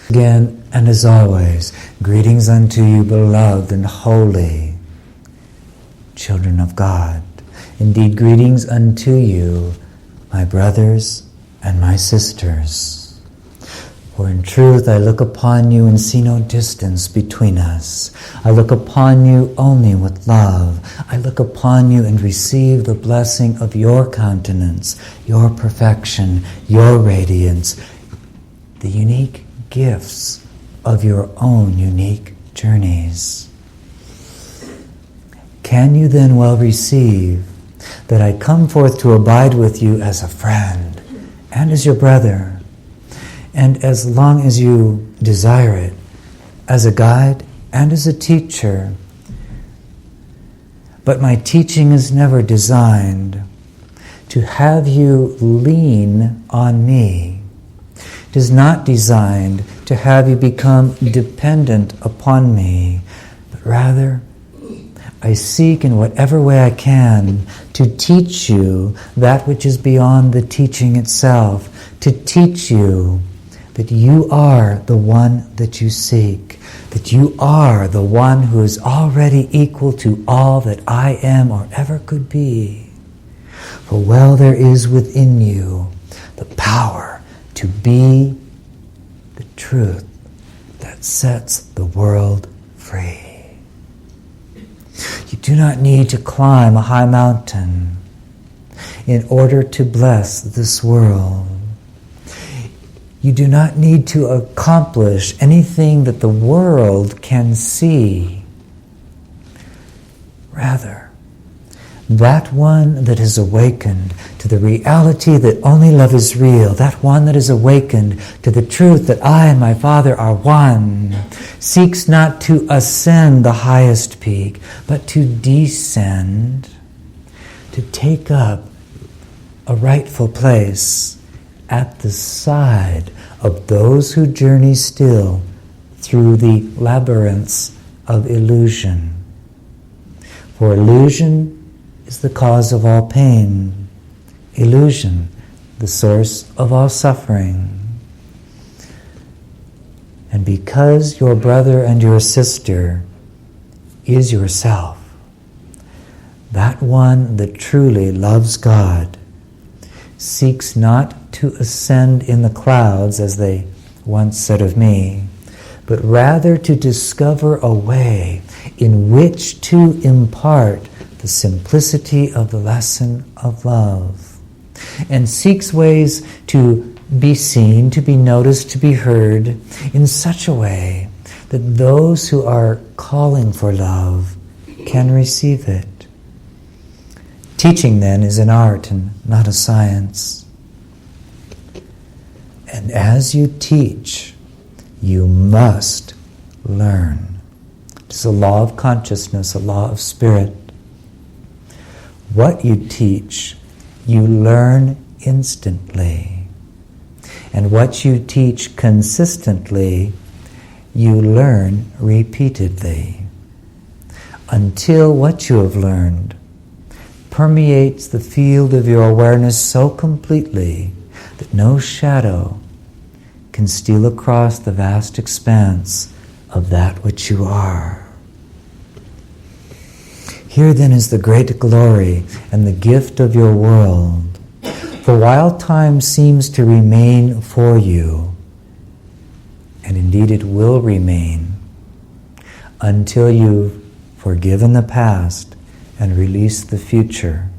Again, and as always, greetings unto you, beloved and holy children of God. Indeed, greetings unto you, my brothers and my sisters. For in truth I look upon you and see no distance between us. I look upon you only with love. I look upon you and receive the blessing of your countenance, your perfection, your radiance, the unique gifts of your own unique journeys. Can you then well receive that I come forth to abide with you as a friend and as your brother, and as long as you desire it, as a guide and as a teacher? But my teaching is never designed to have you lean on me. It is not designed to have you become dependent upon me, but rather I seek in whatever way I can to teach you that which is beyond the teaching itself, to teach you that you are the one that you seek, that you are the one who is already equal to all that I am or ever could be. For well there is within you the power to be the truth that sets the world free. You do not need to climb a high mountain in order to bless this world. You do not need to accomplish anything that the world can see. Rather, that one that is awakened to the reality that only love is real, that one that is awakened to the truth that I and my Father are one, seeks not to ascend the highest peak, but to descend, to take up a rightful place at the side of those who journey still through the labyrinths of illusion. For illusion is the cause of all pain. Illusion, the source of all suffering. And because your brother and your sister is yourself, that one that truly loves God seeks not to ascend in the clouds, as they once said of me, but rather to discover a way in which to impart the simplicity of the lesson of love, and seeks ways to be seen, to be noticed, to be heard in such a way that those who are calling for love can receive it. Teaching, then, is an art and not a science. And as you teach, you must learn. It's a law of consciousness, a law of spirit. What you teach, you learn instantly. And what you teach consistently, you learn repeatedly. Until what you have learned permeates the field of your awareness so completely that no shadow can steal across the vast expanse of that which you are. Here then is the great glory and the gift of your world. For while time seems to remain for you, and indeed it will remain, until you've forgiven the past and released the future,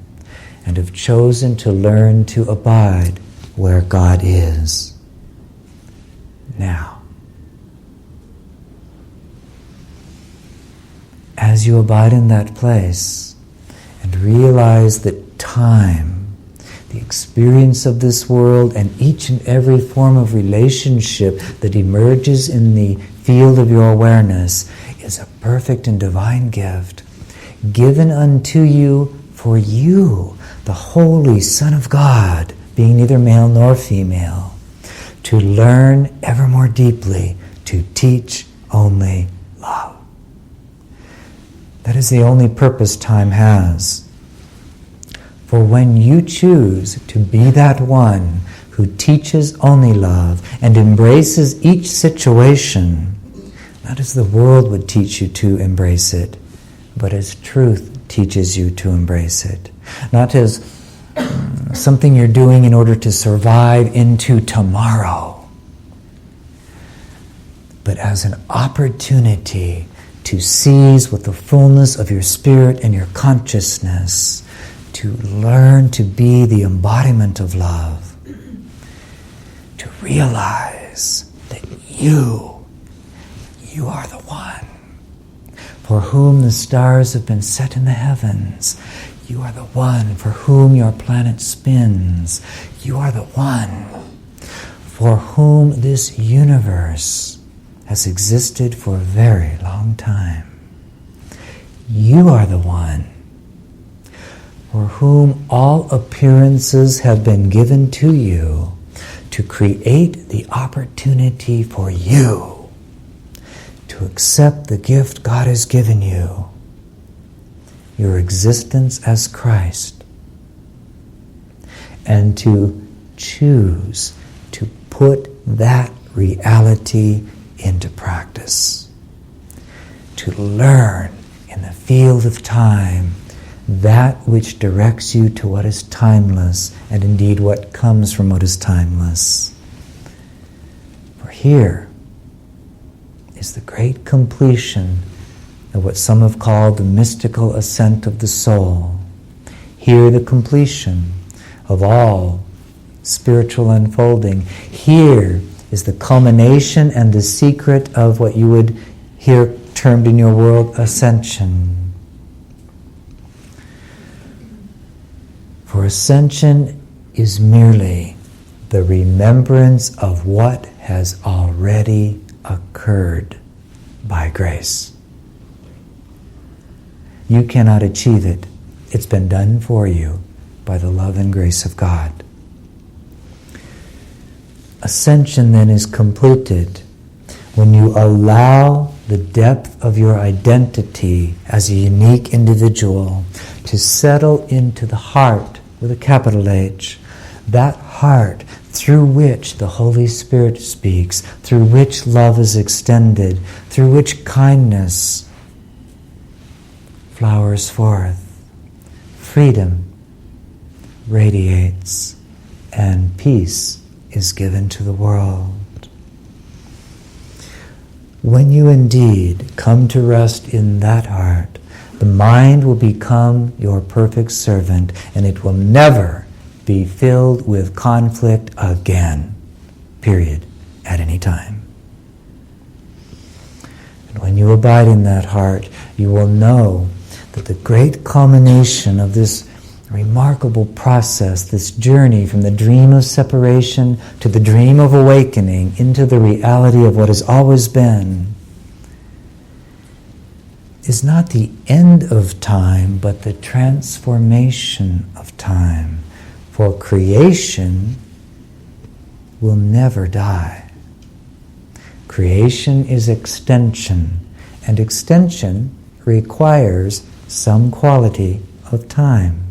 and have chosen to learn to abide where God is. Now, as you abide in that place and realize that time, the experience of this world, and each and every form of relationship that emerges in the field of your awareness is a perfect and divine gift given unto you for you, the Holy Son of God, being neither male nor female, to learn ever more deeply, to teach only love. That is the only purpose time has. For when you choose to be that one who teaches only love and embraces each situation, not as the world would teach you to embrace it, but as truth teaches you to embrace it. Not as something you're doing in order to survive into tomorrow, but as an opportunity to seize with the fullness of your spirit and your consciousness, to learn to be the embodiment of love, to realize that you are the one for whom the stars have been set in the heavens. You are the one for whom your planet spins. You are the one for whom this universe has existed for a very long time. You are the one for whom all appearances have been given to you to create the opportunity for you to accept the gift God has given you, your existence as Christ, and to choose to put that reality into practice, to learn in the field of time that which directs you to what is timeless, and indeed what comes from what is timeless. For here is the great completion of what some have called the mystical ascent of the soul. Here the completion of all spiritual unfolding. Here is the culmination and the secret of what you would hear termed in your world ascension. For ascension is merely the remembrance of what has already occurred by grace. You cannot achieve it. It's been done for you by the love and grace of God. Ascension then is completed when you allow the depth of your identity as a unique individual to settle into the heart with a capital H, that heart through which the Holy Spirit speaks, through which love is extended, through which kindness flowers forth, freedom radiates, and peace is given to the world. When you indeed come to rest in that heart, the mind will become your perfect servant, and it will never be filled with conflict again, period, at any time. And when you abide in that heart, you will know that the great culmination of this remarkable process, this journey from the dream of separation to the dream of awakening into the reality of what has always been, is not the end of time, but the transformation of time. For creation will never die. Creation is extension, and extension requires some quality of time.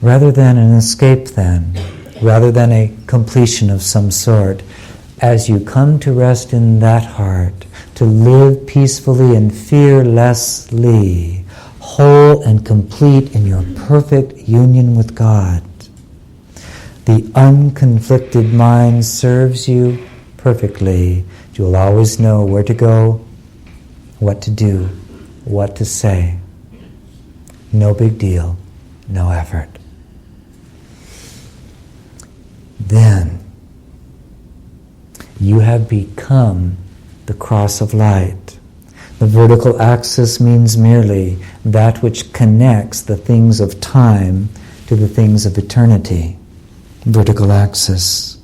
Rather than an escape then, rather than a completion of some sort, as you come to rest in that heart, to live peacefully and fearlessly, whole and complete in your perfect union with God, the unconflicted mind serves you perfectly. You will always know where to go, what to do, what to say. No big deal, no effort. Then you have become the cross of light. The vertical axis means merely that which connects the things of time to the things of eternity. Vertical axis.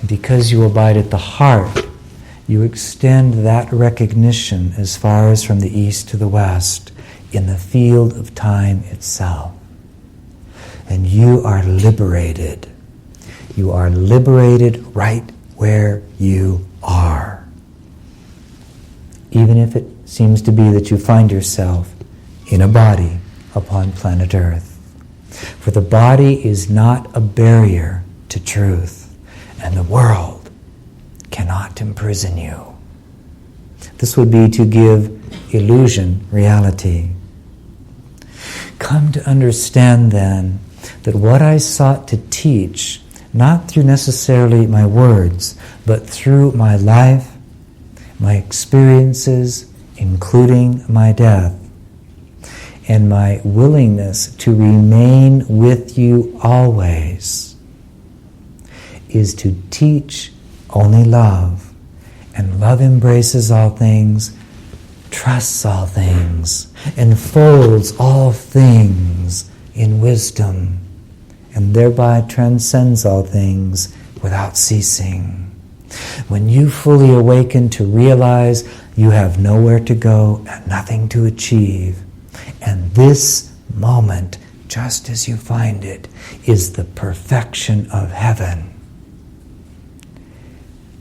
Because you abide at the heart, you extend that recognition as far as from the east to the west in the field of time itself. And you are liberated. You are liberated right where you are. Even if it seems to be that you find yourself in a body upon planet Earth. For the body is not a barrier to truth, and the world cannot imprison you. This would be to give illusion reality. Come to understand then that what I sought to teach, not through necessarily my words, but through my life, my experiences, including my death, and my willingness to remain with you always, is to teach only love. And love embraces all things, trusts all things, enfolds all things in wisdom, and thereby transcends all things without ceasing. When you fully awaken to realize you have nowhere to go and nothing to achieve, and this moment, just as you find it, is the perfection of heaven,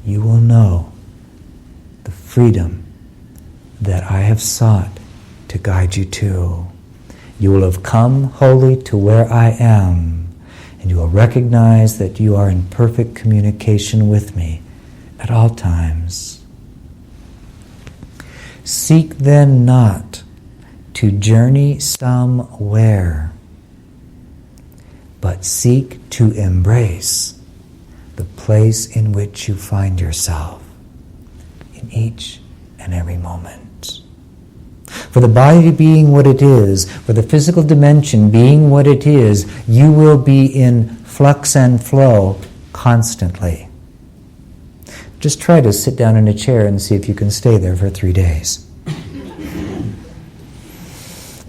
you will know the freedom that I have sought to guide you to. You will have come wholly to where I am, and you will recognize that you are in perfect communication with me at all times. Seek then not to journey somewhere, but seek to embrace the place in which you find yourself in each and every moment. For the body being what it is, for the physical dimension being what it is, you will be in flux and flow constantly. Just try to sit down in a chair and see if you can stay there for 3 days.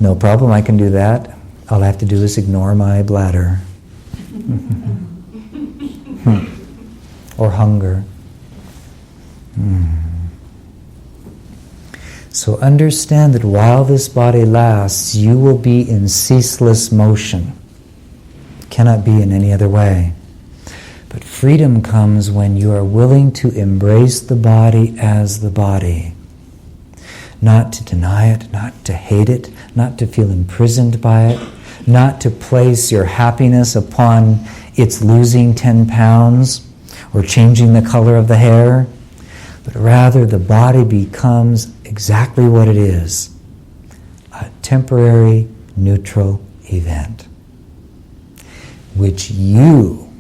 No problem, I can do that. All I have to do is ignore my bladder. Or hunger. So understand that while this body lasts, you will be in ceaseless motion. Cannot be in any other way. But freedom comes when you are willing to embrace the body as the body. Not to deny it, not to hate it, not to feel imprisoned by it, not to place your happiness upon its losing 10 pounds or changing the color of the hair, but rather the body becomes exactly what it is, a temporary, neutral event, which you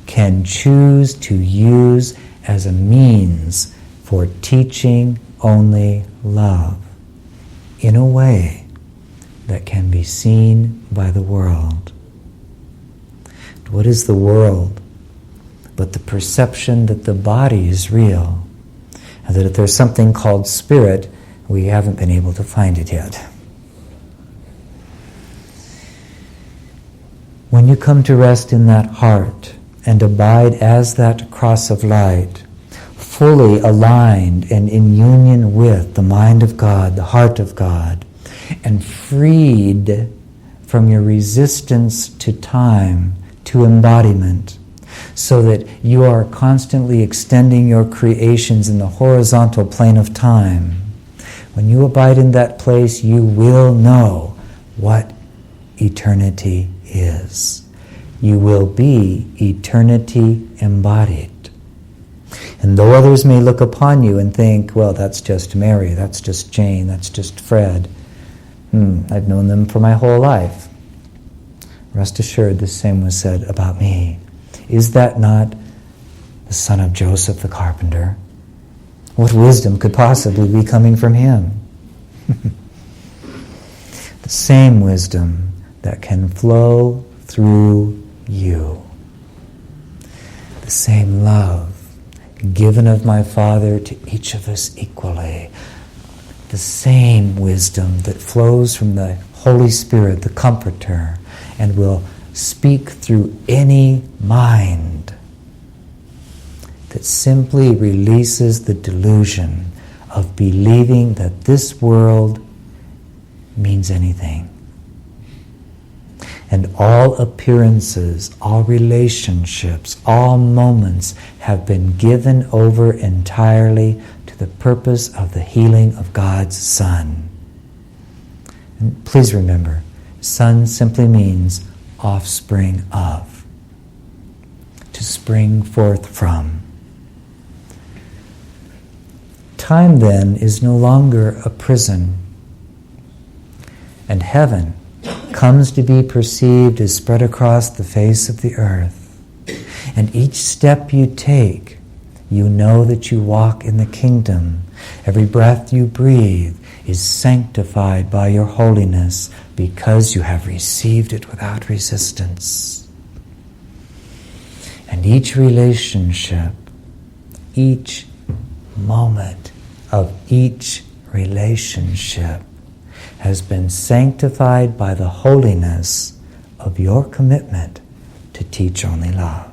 can choose to use as a means for teaching only love in a way that can be seen by the world. What is the world but the perception that the body is real, and that if there's something called spirit, we haven't been able to find it yet. When you come to rest in that heart and abide as that cross of light, fully aligned and in union with the mind of God, the heart of God, and freed from your resistance to time, to embodiment, so that you are constantly extending your creations in the horizontal plane of time. When you abide in that place, you will know what eternity is. You will be eternity embodied. And though others may look upon you and think, well, that's just Mary, that's just Jane, that's just Fred. I've known them for my whole life. Rest assured, the same was said about me. Is that not the son of Joseph the carpenter? What wisdom could possibly be coming from him? The same wisdom that can flow through you. The same love given of my Father to each of us equally. The same wisdom that flows from the Holy Spirit, the Comforter, and will speak through any mind that simply releases the delusion of believing that this world means anything. And all appearances, all relationships, all moments have been given over entirely to the purpose of the healing of God's Son. And please remember, Son simply means offspring of, to spring forth from. Time then is no longer a prison, and heaven comes to be perceived as spread across the face of the earth. And each step you take, you know that you walk in the kingdom. Every breath you breathe is sanctified by your holiness because you have received it without resistance. And each relationship, each moment of each relationship has been sanctified by the holiness of your commitment to teach only love.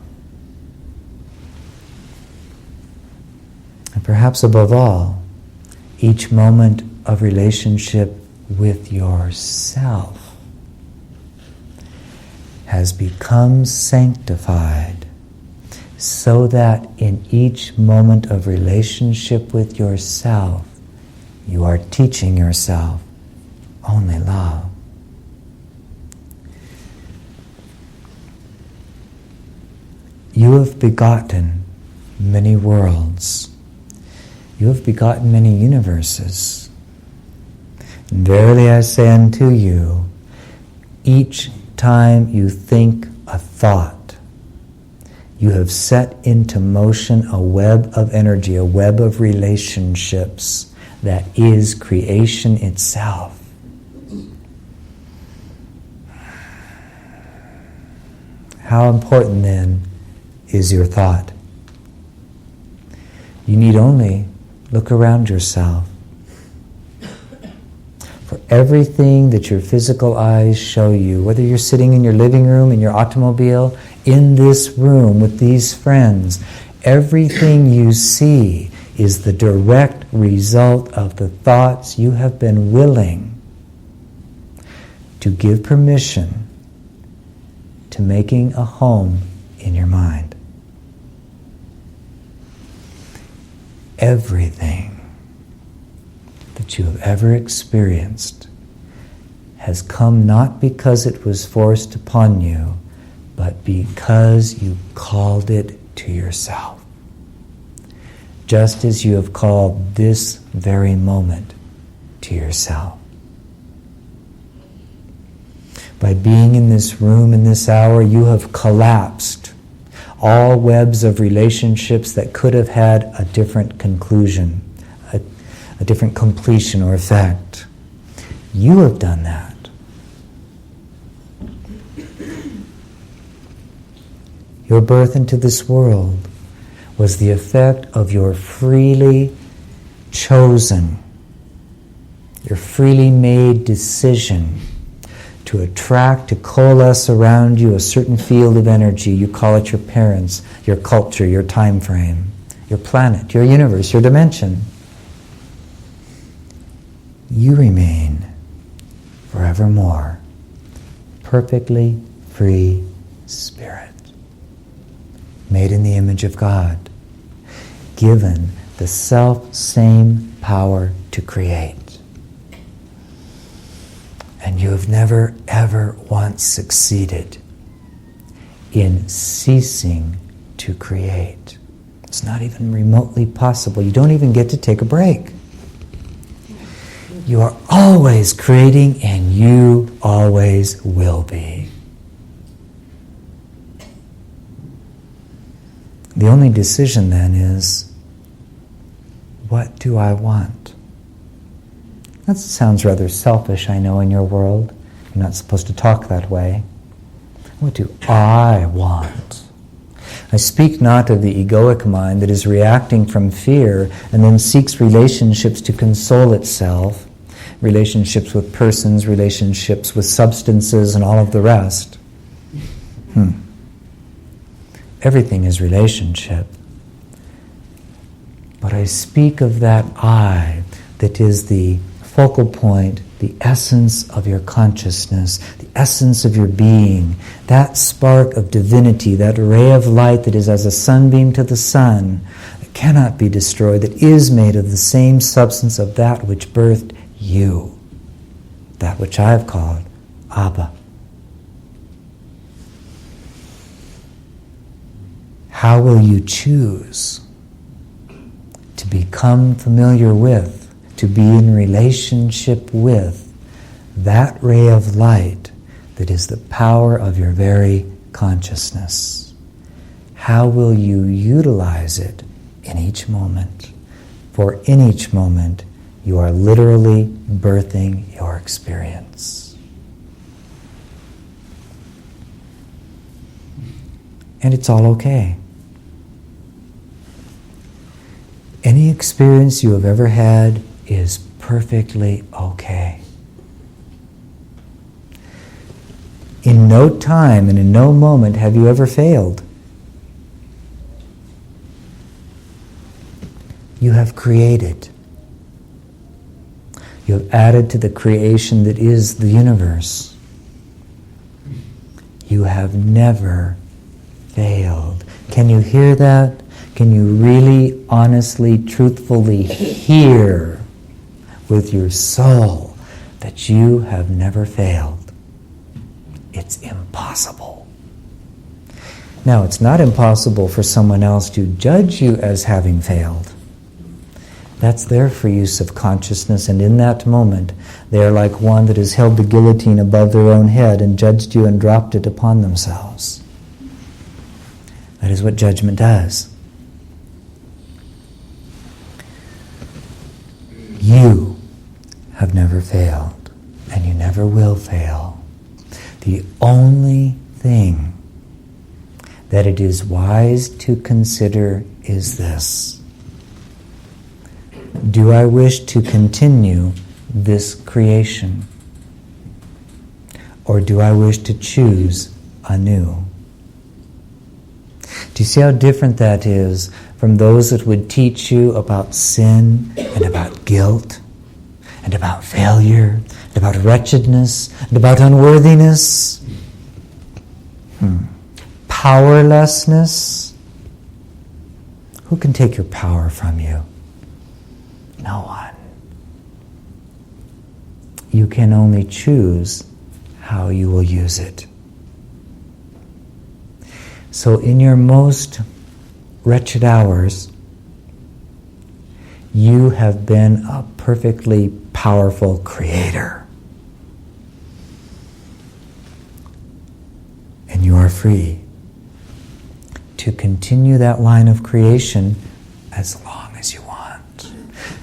And perhaps above all, each moment of relationship with yourself has become sanctified so that in each moment of relationship with yourself, you are teaching yourself only love. You have begotten many worlds. You have begotten many universes. And verily I say unto you, each time you think a thought, you have set into motion a web of energy, a web of relationships that is creation itself. How important then is your thought? You need only look around yourself. For everything that your physical eyes show you, whether you're sitting in your living room, in your automobile, in this room with these friends, everything you see is the direct result of the thoughts you have been willing to give permission to making a home in your mind. Everything that you have ever experienced has come not because it was forced upon you, but because you called it to yourself. Just as you have called this very moment to yourself. By being in this room in this hour, you have collapsed all webs of relationships that could have had a different conclusion, a different completion or effect. You have done that. Your birth into this world was the effect of your freely chosen, your freely made decision to attract, to coalesce around you a certain field of energy. You call it your parents, your culture, your time frame, your planet, your universe, your dimension. You remain forevermore perfectly free spirit, made in the image of God, given the self-same power to create. And you have never, ever once succeeded in ceasing to create. It's not even remotely possible. You don't even get to take a break. You are always creating, and you always will be. The only decision then is, what do I want? That sounds rather selfish, I know, in your world. You're not supposed to talk that way. What do I want? I speak not of the egoic mind that is reacting from fear and then seeks relationships to console itself, relationships with persons, relationships with substances, and all of the rest. Everything is relationship. But I speak of that I that is the focal point, the essence of your consciousness, the essence of your being, that spark of divinity, that ray of light that is as a sunbeam to the sun, that cannot be destroyed, that is made of the same substance of that which birthed you, that which I have called Abba. how will you choose to become familiar with, to be in relationship with that ray of light that is the power of your very consciousness? How will you utilize it in each moment? For in each moment, you are literally birthing your experience. And it's all okay. Any experience you have ever had is perfectly okay. In no time and in no moment have you ever failed. You have created. You have added to the creation that is the universe. You have never failed. Can you hear that? Can you really, honestly, truthfully hear with your soul that you have never failed? It's impossible. Now, it's not impossible for someone else to judge you as having failed. That's their free use of consciousness, and in that moment, they are like one that has held the guillotine above their own head and judged you and dropped it upon themselves. That is what judgment does. You have never failed, and you never will fail. The only thing that it is wise to consider is this: do I wish to continue this creation? Or do I wish to choose anew? Do you see how different that is from those that would teach you about sin and about guilt and about failure and about wretchedness and about unworthiness? Powerlessness? Who can take your power from you? No one. You can only choose how you will use it. So in your most wretched hours, you have been a perfectly powerful creator. And you are free to continue that line of creation as long as you want.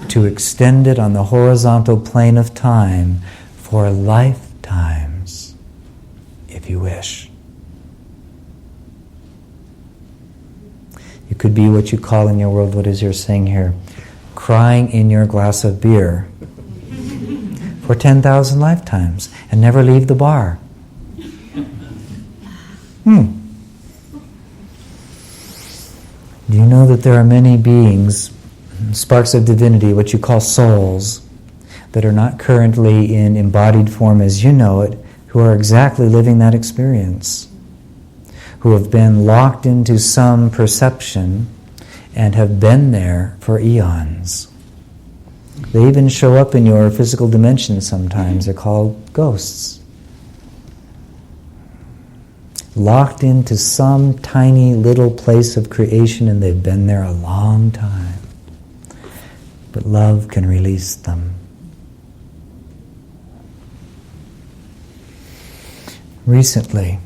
To extend it on the horizontal plane of time for lifetimes, if you wish. You could be what you call in your world, what is your saying here? Crying in your glass of beer for 10,000 lifetimes and never leave the bar. Do you know that there are many beings, sparks of divinity, what you call souls, that are not currently in embodied form as you know it, who are exactly living that experience, who have been locked into some perception and have been there for eons. They even show up in your physical dimension sometimes. They're called ghosts. Locked into some tiny little place of creation, and they've been there a long time. But love can release them. Recently,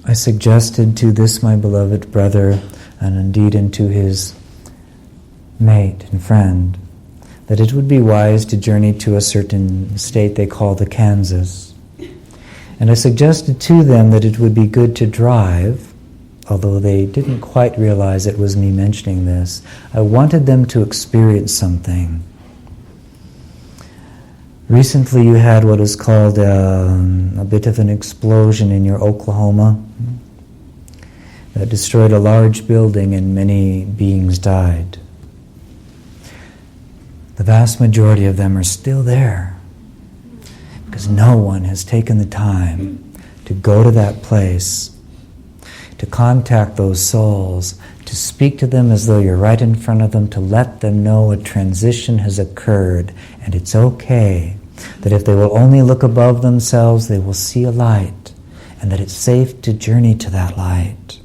I suggested to this my beloved brother, and indeed unto his mate and friend, that it would be wise to journey to a certain state they call the Kansas. And I suggested to them that it would be good to drive, although they didn't quite realize it was me mentioning this. I wanted them to experience something. Recently you had what is called a bit of an explosion in your Oklahoma that destroyed a large building and many beings died. The vast majority of them are still there because no one has taken the time to go to that place, to contact those souls, to speak to them as though you're right in front of them, to let them know a transition has occurred and it's okay, that if they will only look above themselves, they will see a light, and that it's safe to journey to that light.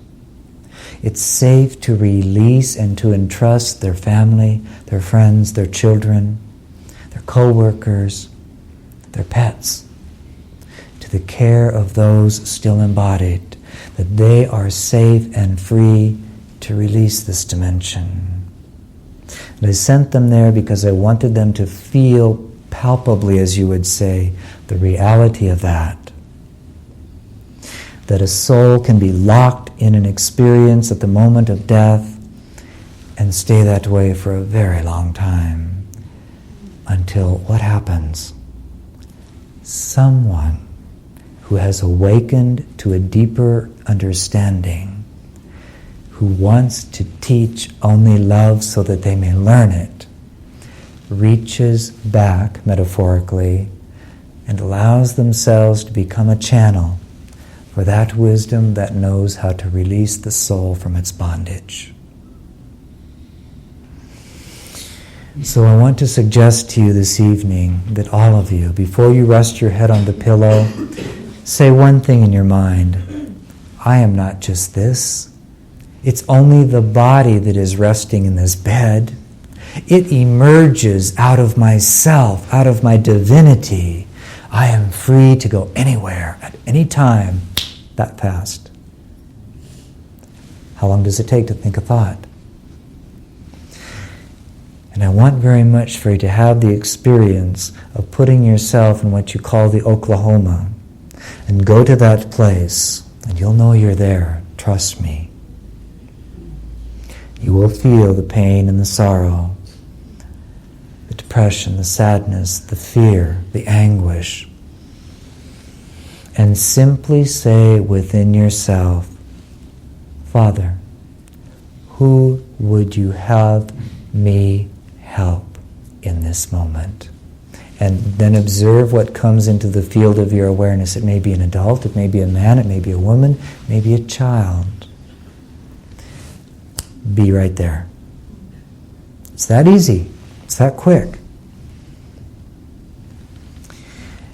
It's safe to release and to entrust their family, their friends, their children, their co-workers, their pets, to the care of those still embodied, that they are safe and free to release this dimension. And I sent them there because I wanted them to feel palpably, as you would say, the reality of that. That a soul can be locked in an experience at the moment of death and stay that way for a very long time. Until what happens? Someone who has awakened to a deeper understanding, who wants to teach only love so that they may learn it, reaches back, metaphorically, and allows themselves to become a channel for that wisdom that knows how to release the soul from its bondage. So I want to suggest to you this evening that all of you, before you rest your head on the pillow, say one thing in your mind: I am not just this. It's only the body that is resting in this bed. It emerges out of myself, out of my divinity. I am free to go anywhere, at any time, that fast. How long does it take to think a thought? And I want very much for you to have the experience of putting yourself in what you call the Oklahoma, and go to that place, and you'll know you're there. Trust me. You will feel the pain and the sorrow, the depression, the sadness, the fear, the anguish. And simply say within yourself, Father, who would you have me help in this moment? And then observe what comes into the field of your awareness. It may be an adult, it may be a man, it may be a woman, it may be a child. Be right there. It's that easy. It's that quick.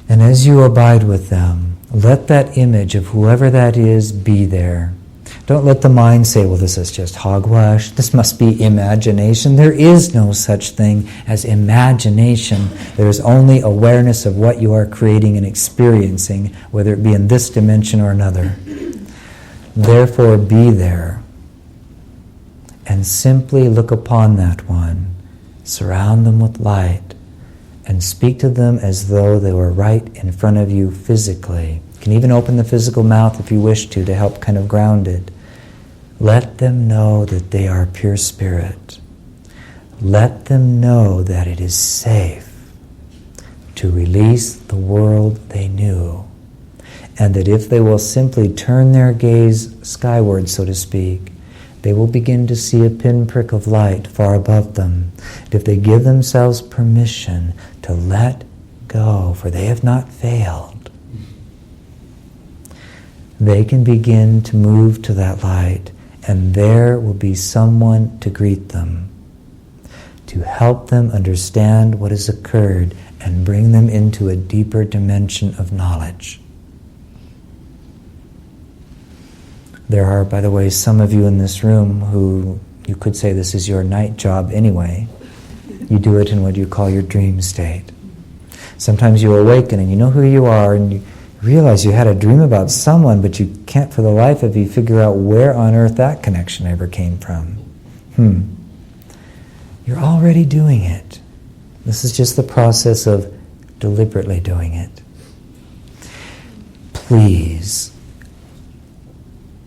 And as you abide with them, let that image of whoever that is be there. Don't let the mind say, well, this is just hogwash. This must be imagination. There is no such thing as imagination. There is only awareness of what you are creating and experiencing, whether it be in this dimension or another. Therefore, be there. And simply look upon that one. Surround them with light. And speak to them as though they were right in front of you physically. You can even open the physical mouth if you wish to help kind of ground it. Let them know that they are pure spirit. Let them know that it is safe to release the world they knew, and that if they will simply turn their gaze skyward, so to speak, they will begin to see a pinprick of light far above them. And if they give themselves permission to let go, for they have not failed, they can begin to move to that light, and there will be someone to greet them, to help them understand what has occurred and bring them into a deeper dimension of knowledge. There are, by the way, some of you in this room who you could say this is your night job anyway. You do it in what you call your dream state. Sometimes you awaken and you know who you are, and you realize you had a dream about someone, but you can't for the life of you figure out where on earth that connection ever came from. You're already doing it. This is just the process of deliberately doing it. Please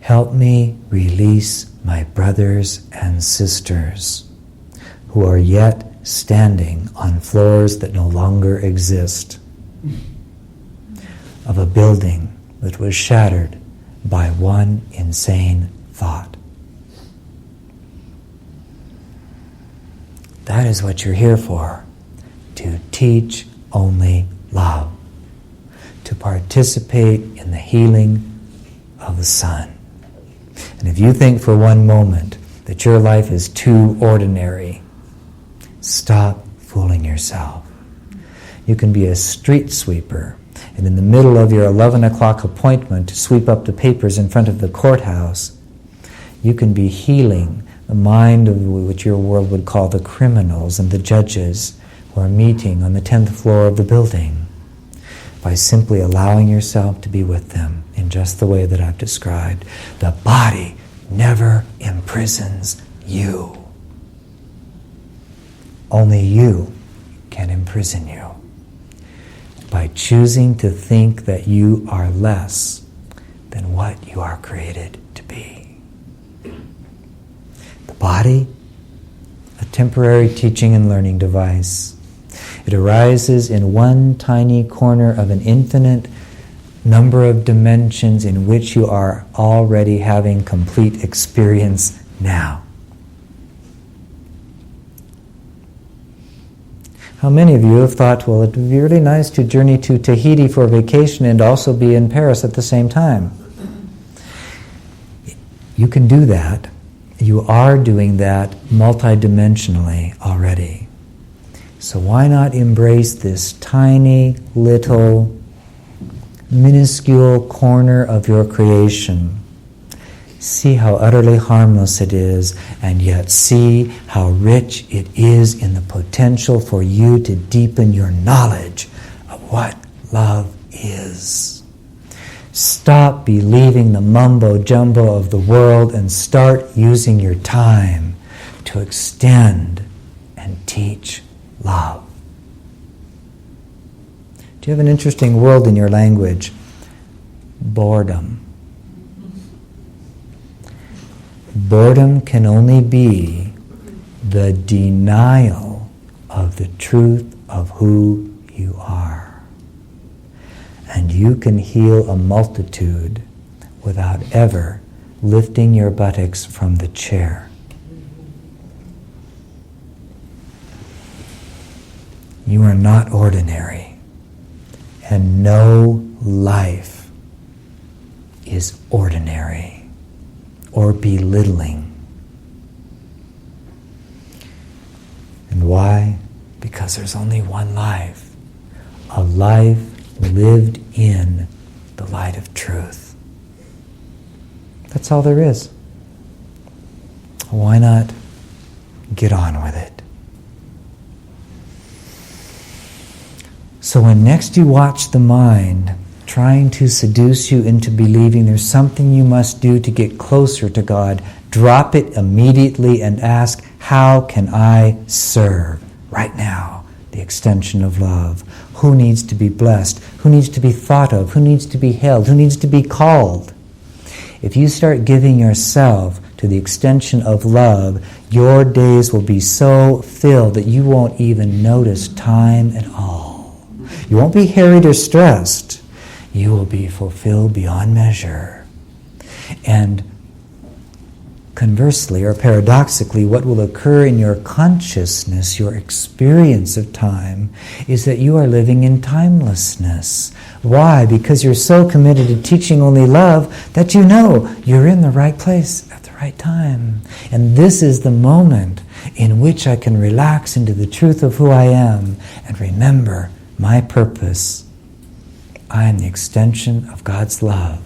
help me release my brothers and sisters who are yet standing on floors that no longer exist, of a building that was shattered by one insane thought. That is what you're here for, to teach only love, to participate in the healing of the sun. And if you think for one moment that your life is too ordinary, stop fooling yourself. You can be a street sweeper, and in the middle of your 11 o'clock appointment to sweep up the papers in front of the courthouse, You can be healing the mind of what your world would call the criminals and the judges who are meeting on the 10th floor of the building by simply allowing yourself to be with them in just the way that I've described. The body never imprisons you. Only you can imprison you by choosing to think that you are less than what you are created to be. The body, a temporary teaching and learning device. It arises in one tiny corner of an infinite number of dimensions in which you are already having complete experience now. How many of you have thought, well, it would be really nice to journey to Tahiti for vacation and also be in Paris at the same time? You can do that. You are doing that multidimensionally already. So why not embrace this tiny little minuscule corner of your creation? See how utterly harmless it is, and yet see how rich it is in the potential for you to deepen your knowledge of what love is. Stop believing the mumbo-jumbo of the world and start using your time to extend and teach love. Do you have an interesting word in your language? Boredom. Boredom can only be the denial of the truth of who you are. And you can heal a multitude without ever lifting your buttocks from the chair. You are not ordinary, and no life is ordinary or belittling. And why? Because there's only one life, a life lived in the light of truth. That's all there is. Why not get on with it? So when next you watch the mind trying to seduce you into believing there's something you must do to get closer to God, drop it immediately and ask, how can I serve right now the extension of love? Who needs to be blessed? Who needs to be thought of? Who needs to be held? Who needs to be called? If you start giving yourself to the extension of love, your days will be so filled that you won't even notice time at all. You won't be harried or stressed. You will be fulfilled beyond measure. And conversely, or paradoxically, what will occur in your consciousness, your experience of time, is that you are living in timelessness. Why? Because you're so committed to teaching only love that you know you're in the right place at the right time. And this is the moment in which I can relax into the truth of who I am and remember my purpose. I am the extension of God's love,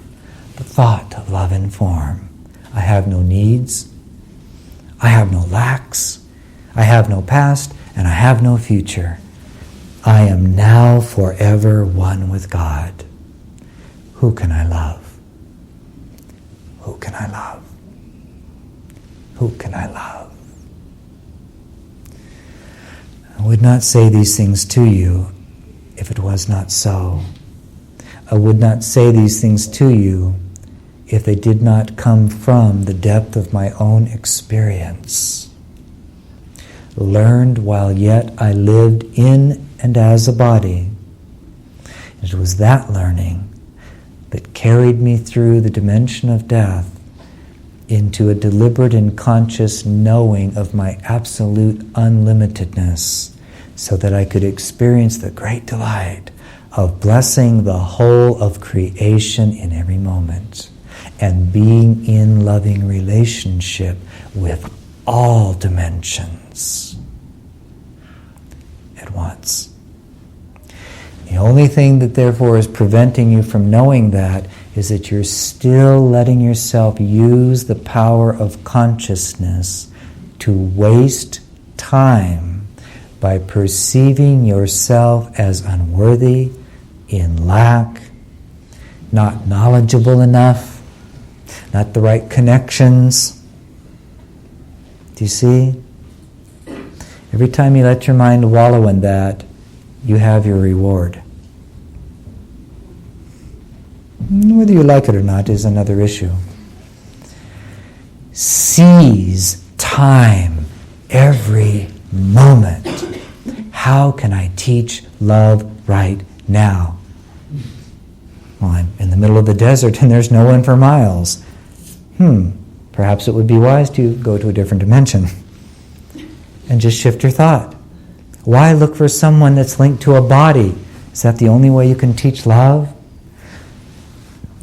the thought of love in form. I have no needs, I have no lacks, I have no past, and I have no future. I am now forever one with God. Who can I love? Who can I love? Who can I love? I would not say these things to you if it was not so. I would not say these things to you if they did not come from the depth of my own experience, learned while yet I lived in and as a body. It was that learning that carried me through the dimension of death into a deliberate and conscious knowing of my absolute unlimitedness, so that I could experience the great delight of blessing the whole of creation in every moment, and being in loving relationship with all dimensions at once. The only thing that therefore is preventing you from knowing that is that you're still letting yourself use the power of consciousness to waste time by perceiving yourself as unworthy, in lack, not knowledgeable enough, not the right connections. Do you see? Every time you let your mind wallow in that, you have your reward. Whether you like it or not is another issue. Seize time, every moment. How can I teach love right now? Well, I'm in the middle of the desert and there's no one for miles. Perhaps it would be wise to go to a different dimension and just shift your thought. Why look for someone that's linked to a body? Is that the only way you can teach love?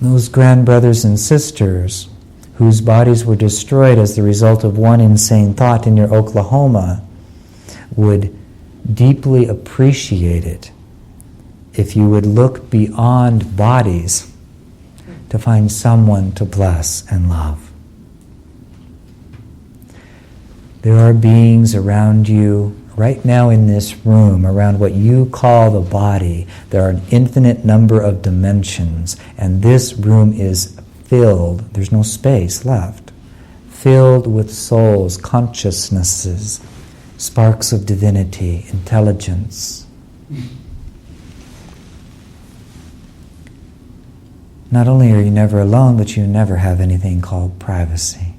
Those grandbrothers and sisters whose bodies were destroyed as the result of one insane thought in your Oklahoma would deeply appreciate it if you would look beyond bodies to find someone to bless and love. There are beings around you right now in this room, around what you call the body. There are an infinite number of dimensions, and this room is filled, there's no space left, filled with souls, consciousnesses, sparks of divinity, intelligence. Not only are you never alone, but you never have anything called privacy.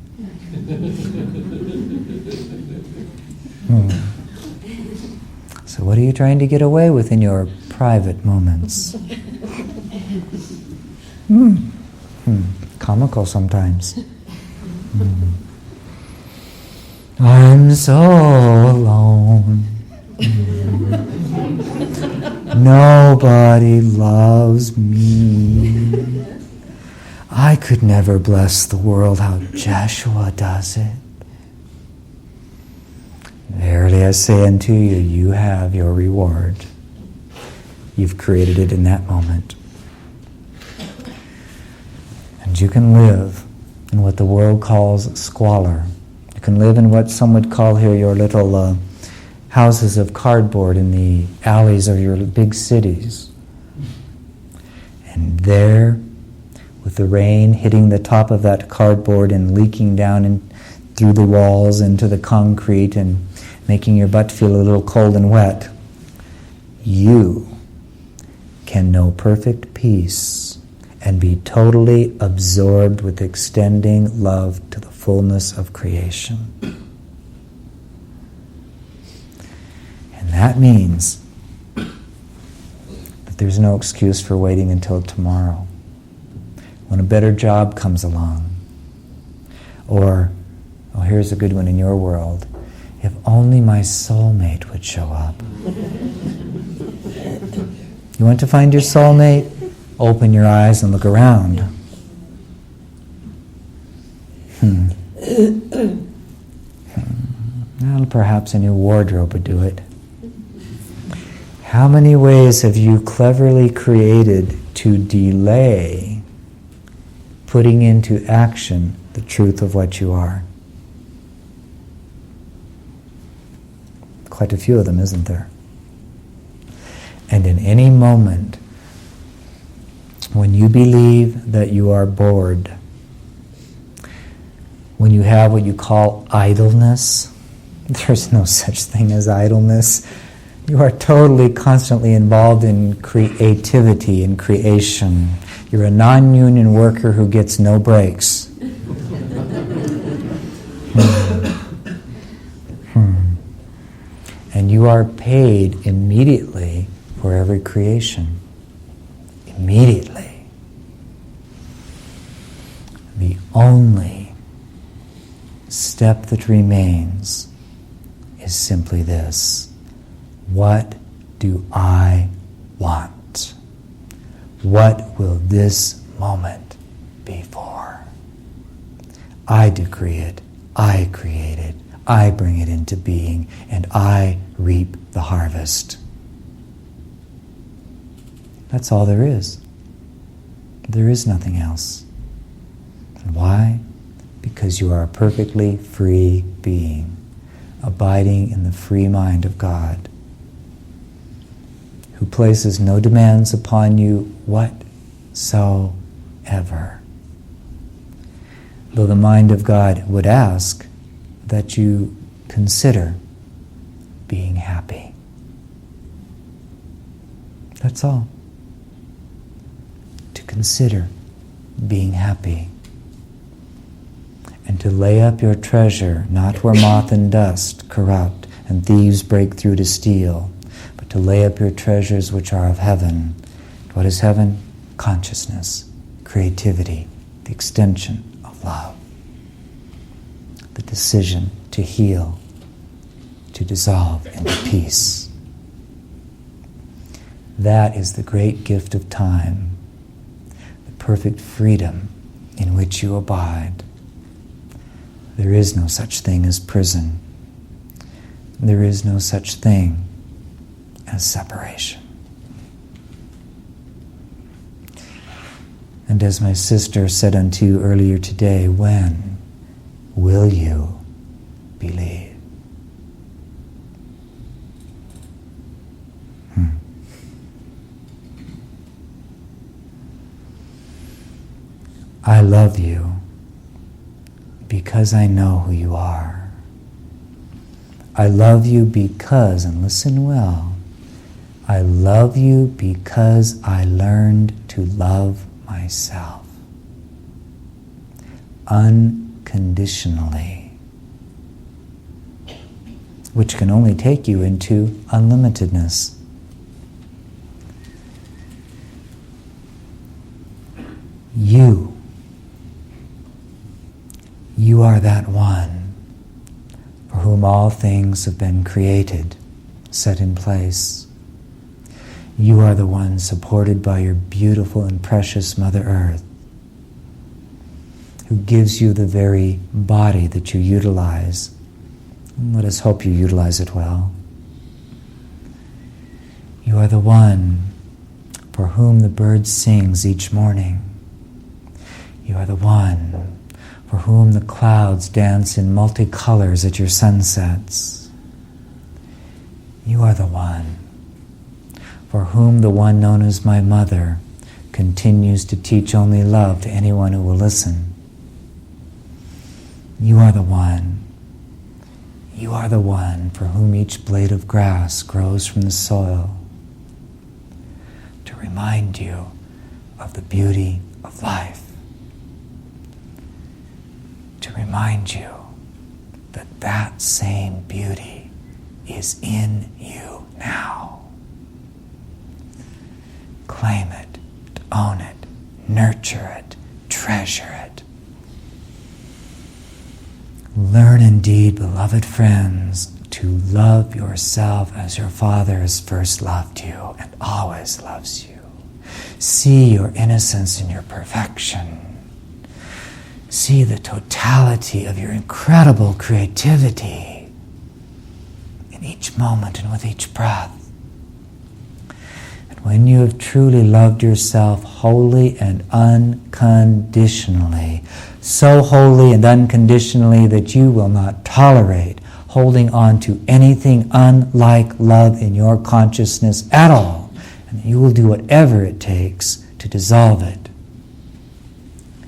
So what are you trying to get away with in your private moments? Comical sometimes. I'm so alone. Nobody loves me. I could never bless the world how Joshua does it. Verily I say unto you, you have your reward. You've created it in that moment. And you can live in what the world calls squalor. You can live in what some would call here your little houses of cardboard in the alleys of your big cities. And there, with the rain hitting the top of that cardboard and leaking down through the walls into the concrete and making your butt feel a little cold and wet, you can know perfect peace and be totally absorbed with extending love to the fullness of creation. And that means that there's no excuse for waiting until tomorrow, when a better job comes along. Or, here's a good one in your world, if only my soulmate would show up. You want to find your soulmate? Open your eyes and look around. Well, perhaps a new wardrobe would do it. How many ways have you cleverly created to delay putting into action the truth of what you are? Quite a few of them, isn't there? And in any moment, when you believe that you are bored, when you have what you call idleness, there's no such thing as idleness. You are totally, constantly involved in creativity and creation. You're a non-union worker who gets no breaks. And you are paid immediately for every creation. Immediately. The only step that remains is simply this. What do I want? What will this moment be for? I decree it. I create it. I bring it into being, and I reap the harvest. That's all there is. There is nothing else. And why? Because you are a perfectly free being, abiding in the free mind of God, who places no demands upon you whatsoever. Though the mind of God would ask that you consider being happy. That's all. To consider being happy. And to lay up your treasure, not where moth and dust corrupt, and thieves break through to steal, but to lay up your treasures which are of heaven. What is heaven? Consciousness, creativity, the extension of love, the decision to heal, to dissolve into peace. That is the great gift of time, the perfect freedom in which you abide. There is no such thing as prison. There is no such thing as separation. And as my sister said unto you earlier today, when will you believe? I love you because I know who you are. I love you because, and listen well, I love you because I learned to love myself unconditionally, which can only take you into unlimitedness. You are that one for whom all things have been created, set in place. You are the one supported by your beautiful and precious Mother Earth, who gives you the very body that you utilize. And let us hope you utilize it well. You are the one for whom the bird sings each morning. You are the one for whom the clouds dance in multicolors at your sunsets. You are the one for whom the one known as my mother continues to teach only love to anyone who will listen. You are the one. You are the one for whom each blade of grass grows from the soil to remind you of the beauty of life. To remind you that that same beauty is in you now. Claim it, own it, nurture it, treasure it. Learn indeed, beloved friends, to love yourself as your Father has first loved you and always loves you. See your innocence in your perfection. See the totality of your incredible creativity in each moment and with each breath. And when you have truly loved yourself wholly and unconditionally, so wholly and unconditionally that you will not tolerate holding on to anything unlike love in your consciousness at all, and you will do whatever it takes to dissolve it.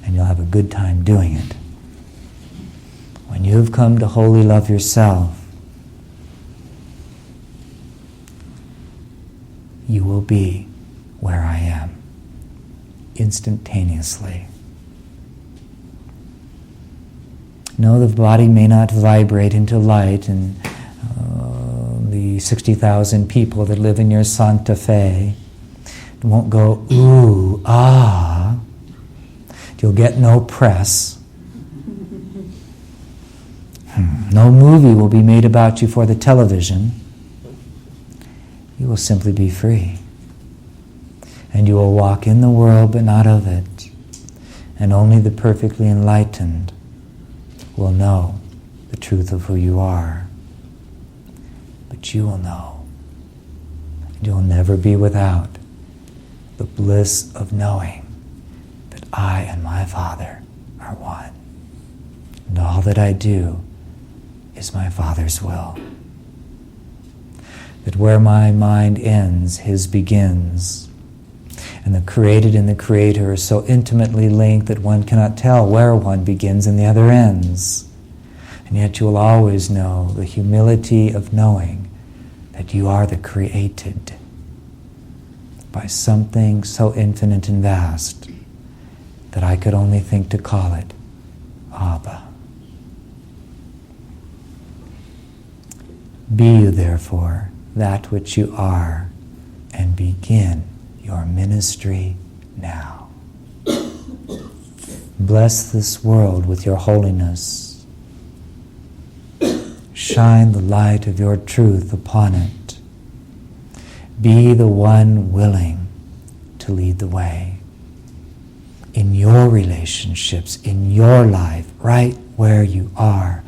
And you'll have a good time doing it. When you have come to wholly love yourself, you will be where I am, instantaneously. No, the body may not vibrate into light, and the 60,000 people that live in your Santa Fe won't go, ooh, ah. You'll get no press. No movie will be made about you for the television. You will simply be free. And you will walk in the world but not of it. And only the perfectly enlightened will know the truth of who you are. But you will know. You will never be without the bliss of knowing I and my Father are one. And all that I do is my Father's will. That where my mind ends, His begins. And the created and the Creator are so intimately linked that one cannot tell where one begins and the other ends. And yet you will always know the humility of knowing that you are the created by something so infinite and vast that I could only think to call it Abba. Be you, therefore, that which you are, and begin your ministry now. Bless this world with your holiness. Shine the light of your truth upon it. Be the one willing to lead the way. In your relationships, in your life, right where you are.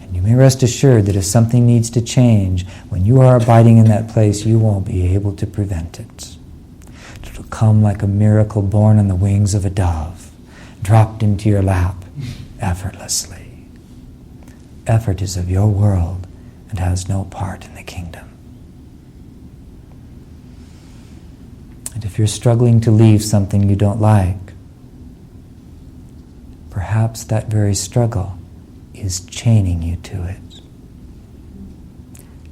And you may rest assured that if something needs to change, when you are abiding in that place, you won't be able to prevent it. It will come like a miracle born on the wings of a dove, dropped into your lap effortlessly. Effort is of your world and has no part in the kingdom. And if you're struggling to leave something you don't like, perhaps that very struggle is chaining you to it.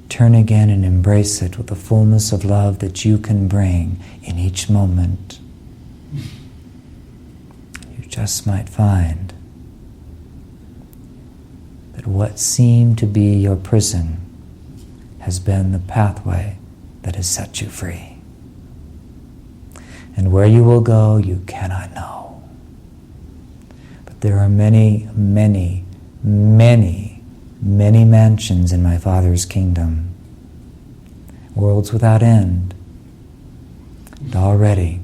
Turn again and embrace it with the fullness of love that you can bring in each moment. You just might find that what seemed to be your prison has been the pathway that has set you free. And where you will go, you cannot know. But there are many, many, many, many mansions in my Father's kingdom, worlds without end. And already,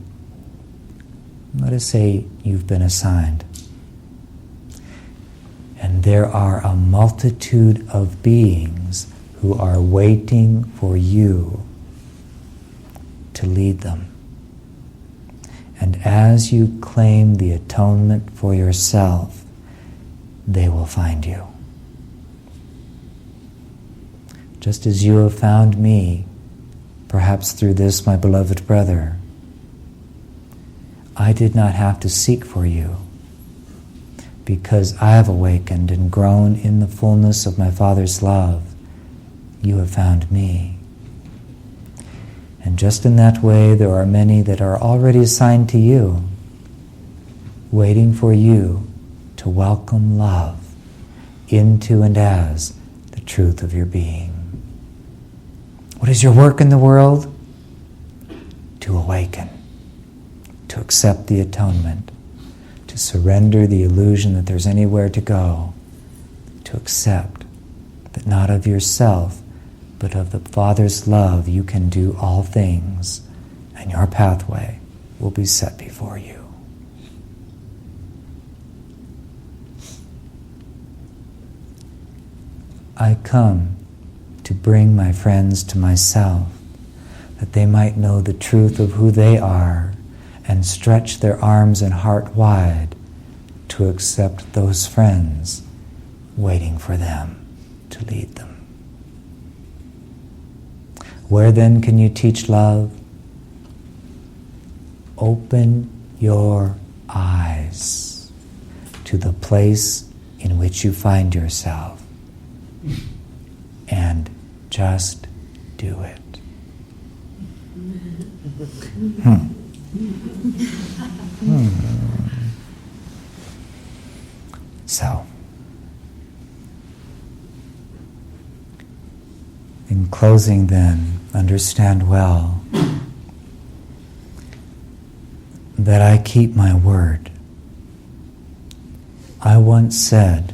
let us say you've been assigned. And there are a multitude of beings who are waiting for you to lead them. And as you claim the atonement for yourself, they will find you. Just as you have found me, perhaps through this, my beloved brother, I did not have to seek for you, because I have awakened and grown in the fullness of my Father's love. You have found me. And just in that way, there are many that are already assigned to you, waiting for you to welcome love into and as the truth of your being. What is your work in the world? To awaken, to accept the atonement, to surrender the illusion that there's anywhere to go, to accept that not of yourself, but of the Father's love you can do all things, and your pathway will be set before you. I come to bring my friends to myself, that they might know the truth of who they are and stretch their arms and heart wide to accept those friends waiting for them to lead them. Where then can you teach love? Open your eyes to the place in which you find yourself and just do it. So, in closing then, understand well that I keep my word. I once said,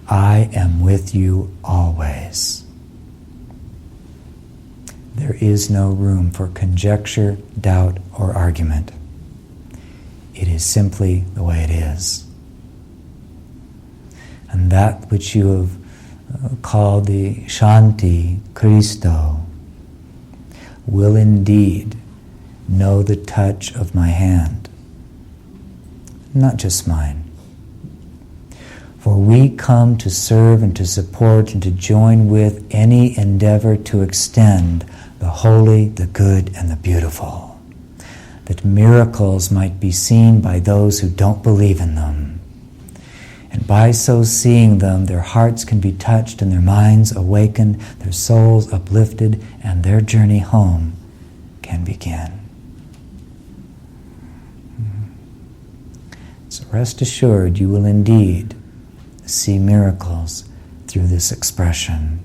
I am with you always. There is no room for conjecture, doubt, or argument. It is simply the way it is. And that which you have called the Shanti Christo will indeed know the touch of my hand, not just mine. For we come to serve and to support and to join with any endeavor to extend the holy, the good, and the beautiful, that miracles might be seen by those who don't believe in them. And by so seeing them, their hearts can be touched and their minds awakened, their souls uplifted, and their journey home can begin. So rest assured, you will indeed see miracles through this expression.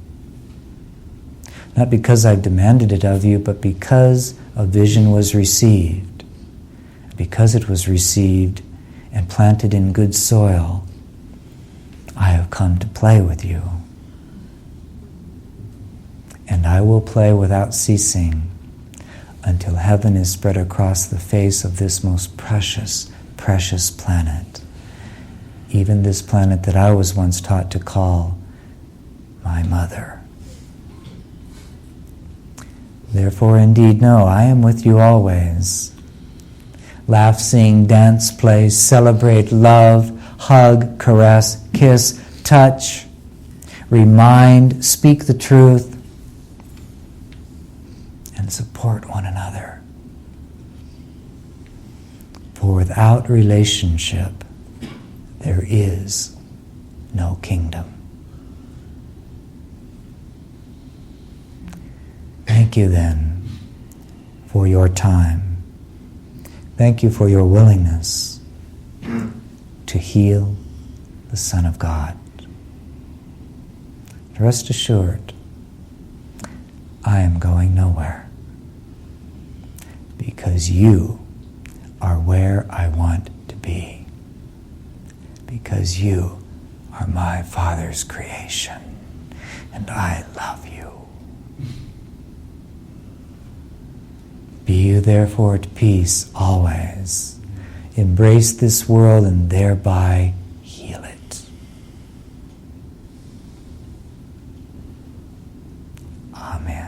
Not because I've demanded it of you, but because a vision was received. Because it was received and planted in good soil, I have come to play with you. And I will play without ceasing until heaven is spread across the face of this most precious, precious planet. Even this planet that I was once taught to call my mother. Therefore, indeed, know, I am with you always. Laugh, sing, dance, play, celebrate, love, hug, caress, kiss, touch, remind, speak the truth, and support one another. For without relationship, there is no kingdom. Thank you then for your time. Thank you for your willingness to heal the Son of God. Rest assured, I am going nowhere, because you are where I want to be. Because you are my Father's creation, and I love you. Be you therefore at peace always. Embrace this world and thereby heal it. Amen.